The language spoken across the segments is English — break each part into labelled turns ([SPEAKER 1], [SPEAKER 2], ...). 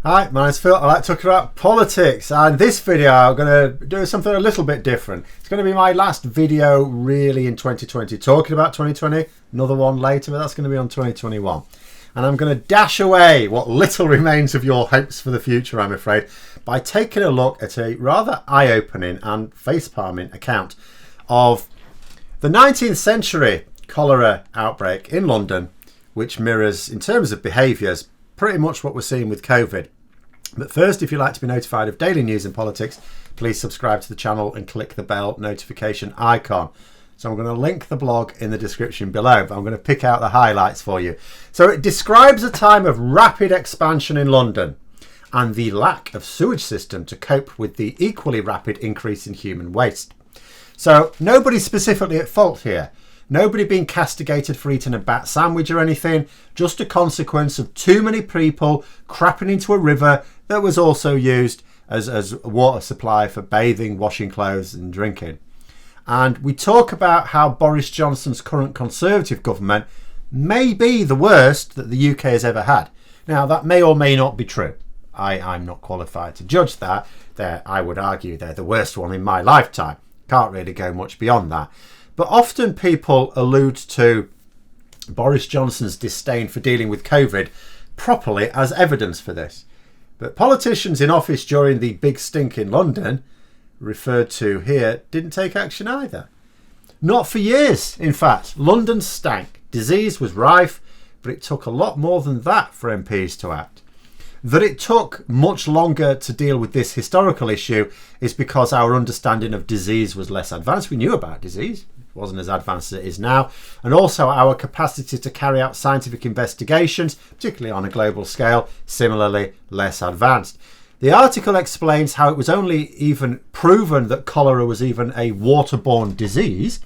[SPEAKER 1] Hi, my name's Phil. I like talking about politics, and this video I'm going to do something a little bit different. It's going to be my last video really in 2020, talking about 2020, another one later, but that's going to be on 2021. And I'm going to dash away what little remains of your hopes for the future, I'm afraid, by taking a look at a rather eye-opening and face-palming account of the 19th century cholera outbreak in London, which mirrors, in terms of behaviours, pretty much what we're seeing with COVID. But first, if you'd like to be notified of daily news in politics, please subscribe to the channel and click the bell notification icon. So I'm going to link the blog in the description below, but I'm going to pick out the highlights for you. So it describes a time of rapid expansion in London and the lack of sewage system to cope with the equally rapid increase in human waste. So nobody's specifically at fault here. Nobody being castigated for eating a bat sandwich or anything, just a consequence of too many people crapping into a river that was also used as a water supply for bathing, washing clothes and drinking. And we talk about how Boris Johnson's current Conservative government may be the worst that the UK has ever had. Now, that may or may not be true. I'm not qualified to judge that. I would argue they're the worst one in my lifetime. Can't really go much beyond that. But often people allude to Boris Johnson's disdain for dealing with COVID properly as evidence for this. But politicians in office during the big stink in London, referred to here, didn't take action either. Not for years, in fact. London stank. Disease was rife, but it took a lot more than that for MPs to act. That it took much longer to deal with this historical issue is because our understanding of disease was less advanced. We knew about disease. It wasn't as advanced as it is now. And also our capacity to carry out scientific investigations, particularly on a global scale, similarly less advanced. The article explains how it was only even proven that cholera was even a waterborne disease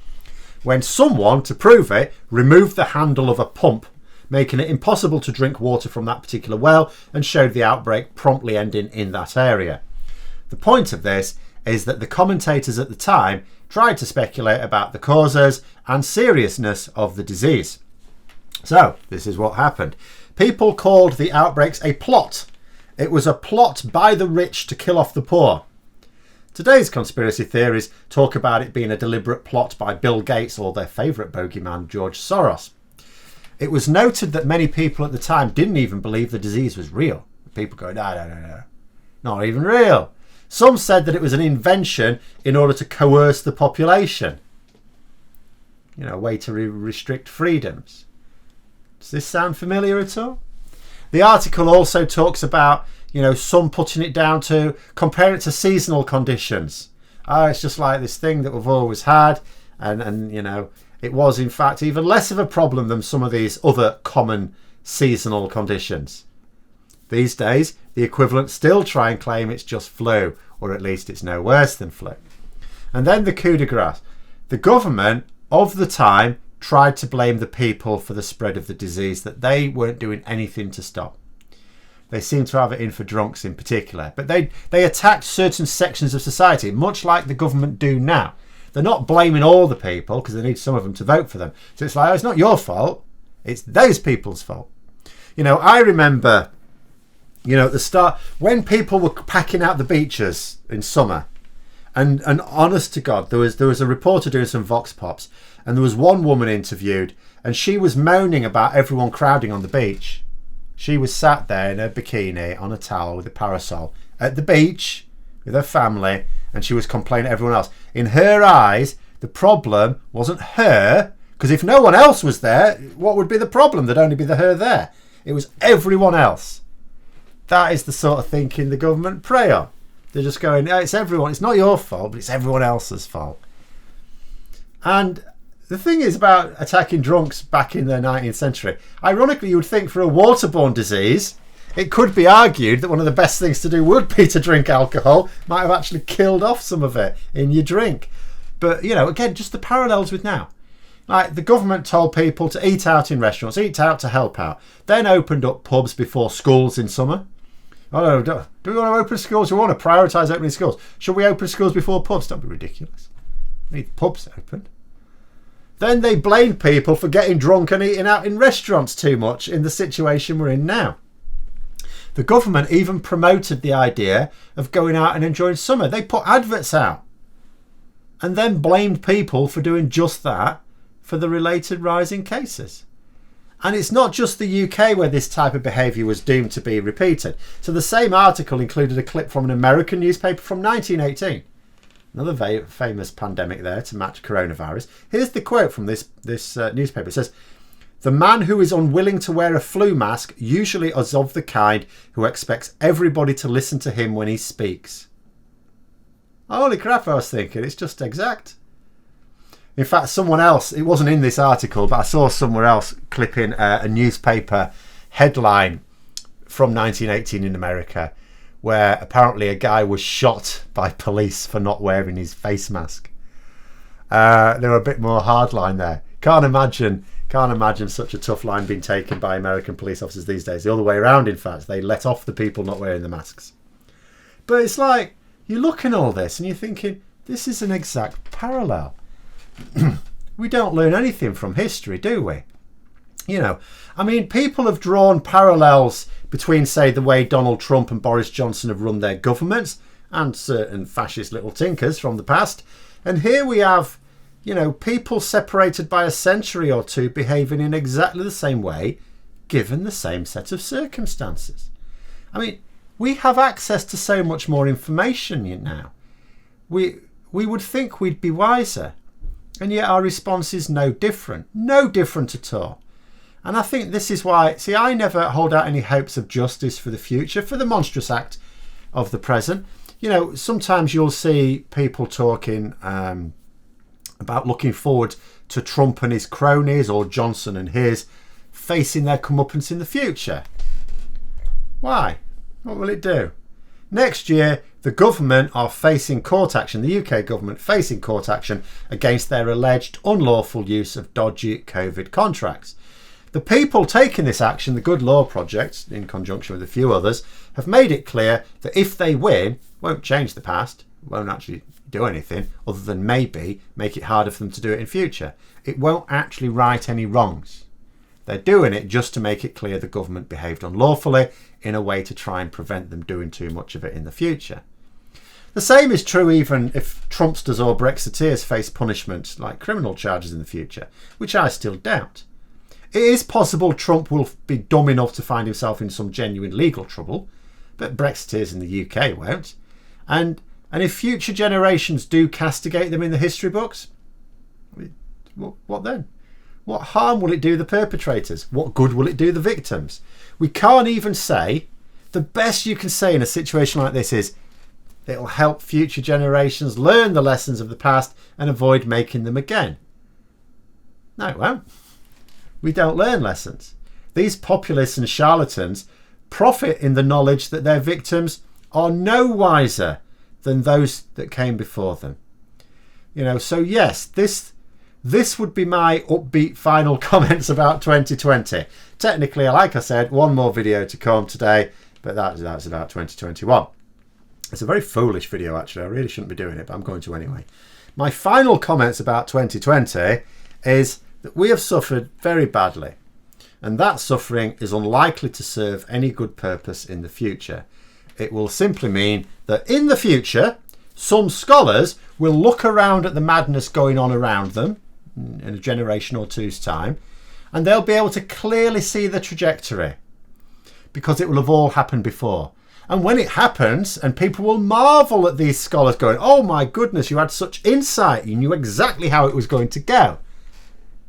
[SPEAKER 1] when someone, to prove it, removed the handle of a pump, making it impossible to drink water from that particular well, and showed the outbreak promptly ending in that area. The point of this is that the commentators at the time tried to speculate about the causes and seriousness of the disease. So, this is what happened. People called the outbreaks a plot. It was a plot by the rich to kill off the poor. Today's conspiracy theories talk about it being a deliberate plot by Bill Gates or their favourite bogeyman, George Soros. It was noted that many people at the time didn't even believe the disease was real. People go, no, not even real. Some said that it was an invention in order to coerce the population. You know, a way to restrict freedoms. Does this sound familiar at all? The article also talks about, some putting it down to compare it to seasonal conditions. It's just like this thing that we've always had. And it was in fact even less of a problem than some of these other common seasonal conditions. These days, the equivalent still try and claim it's just flu, or at least it's no worse than flu. And then the coup de grace. The government of the time tried to blame the people for the spread of the disease that they weren't doing anything to stop. They seem to have it in for drunks in particular, but they attacked certain sections of society, much like the government do now. They're not blaming all the people because they need some of them to vote for them. So it's like, it's not your fault, it's those people's fault. I remember, at the start, when people were packing out the beaches in summer, and honest to God, there was a reporter doing some vox pops, and there was one woman interviewed, and she was moaning about everyone crowding on the beach. She was sat there in her bikini on a towel with a parasol at the beach with her family, and she was complaining to everyone else. In her eyes, the problem wasn't her, because if no one else was there, what would be the problem? There'd only be her there. It was everyone else. That is the sort of thinking the government prey on. They're just going, it's everyone. It's not your fault, but it's everyone else's fault. And the thing is about attacking drunks back in the 19th century, ironically, you would think for a waterborne disease, it could be argued that one of the best things to do would be to drink alcohol. Might have actually killed off some of it in your drink. But, again, just the parallels with now. Like, the government told people to eat out in restaurants, eat out to help out. Then opened up pubs before schools in summer. Oh, no, do we want to open schools? We want to prioritise opening schools. Should we open schools before pubs? Don't be ridiculous. We need pubs open. Then they blamed people for getting drunk and eating out in restaurants too much in the situation we're in now. The government even promoted the idea of going out and enjoying summer. They put adverts out and then blamed people for doing just that for the related rise in cases. And it's not just the UK where this type of behaviour was doomed to be repeated. So the same article included a clip from an American newspaper from 1918. Another very famous pandemic there to match coronavirus. Here's the quote from this newspaper. It says, "The man who is unwilling to wear a flu mask usually is of the kind who expects everybody to listen to him when he speaks." Holy crap, I was thinking, it's just exact. In fact, someone else, it wasn't in this article, but I saw somewhere else clipping a newspaper headline from 1918 in America, where apparently a guy was shot by police for not wearing his face mask. They were a bit more hardline there. Can't imagine such a tough line being taken by American police officers these days. The other way around, in fact, they let off the people not wearing the masks. But it's like, you look at all this and you're thinking, this is an exact parallel. We don't learn anything from history, do we? You know, I mean, people have drawn parallels between, say, the way Donald Trump and Boris Johnson have run their governments and certain fascist little tinkers from the past. And here we have, you know, people separated by a century or two behaving in exactly the same way, given the same set of circumstances. I mean, we have access to so much more information now. We would think we'd be wiser. And yet our response is no different at all. And I think this is why, see, I never hold out any hopes of justice for the future, for the monstrous act of the present. You know, sometimes you'll see people talking about looking forward to Trump and his cronies, or Johnson and his, facing their comeuppance in the future. Why? What will it do? Next year, the government are facing court action, the UK government facing court action against their alleged unlawful use of dodgy COVID contracts. The people taking this action, the Good Law Project, in conjunction with a few others, have made it clear that if they win, won't change the past, won't actually do anything other than maybe make it harder for them to do it in future. It won't actually right any wrongs. They're doing it just to make it clear the government behaved unlawfully in a way to try and prevent them doing too much of it in the future. The same is true even if Trumpsters or Brexiteers face punishment like criminal charges in the future, which I still doubt. It is possible Trump will be dumb enough to find himself in some genuine legal trouble, but Brexiteers in the UK won't. And if future generations do castigate them in the history books, what then? What harm will it do the perpetrators? What good will it do the victims? We can't even say. The best you can say in a situation like this is it'll help future generations learn the lessons of the past and avoid making them again. No, it won't. We don't learn lessons. These populists and charlatans profit in the knowledge that their victims are no wiser than those that came before them. You know, so yes, this would be my upbeat final comments about 2020. Technically, like I said, one more video to come today, but that's about 2021. It's a very foolish video, actually. I really shouldn't be doing it, but I'm going to anyway. My final comments about 2020 is that we have suffered very badly, and that suffering is unlikely to serve any good purpose in the future. It will simply mean that in the future, some scholars will look around at the madness going on around them in a generation or two's time, and they'll be able to clearly see the trajectory because it will have all happened before. And when it happens, and people will marvel at these scholars going, oh my goodness, you had such insight, you knew exactly how it was going to go.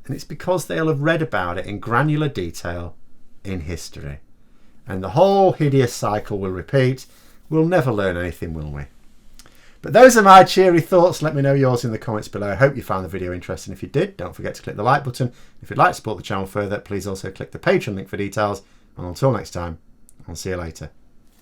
[SPEAKER 1] And it's because they'll have read about it in granular detail in history. And the whole hideous cycle will repeat. We'll never learn anything, will we? But those are my cheery thoughts. Let me know yours in the comments below. I hope you found the video interesting. If you did, don't forget to click the like button. If you'd like to support the channel further, please also click the Patreon link for details. And until next time, I'll see you later.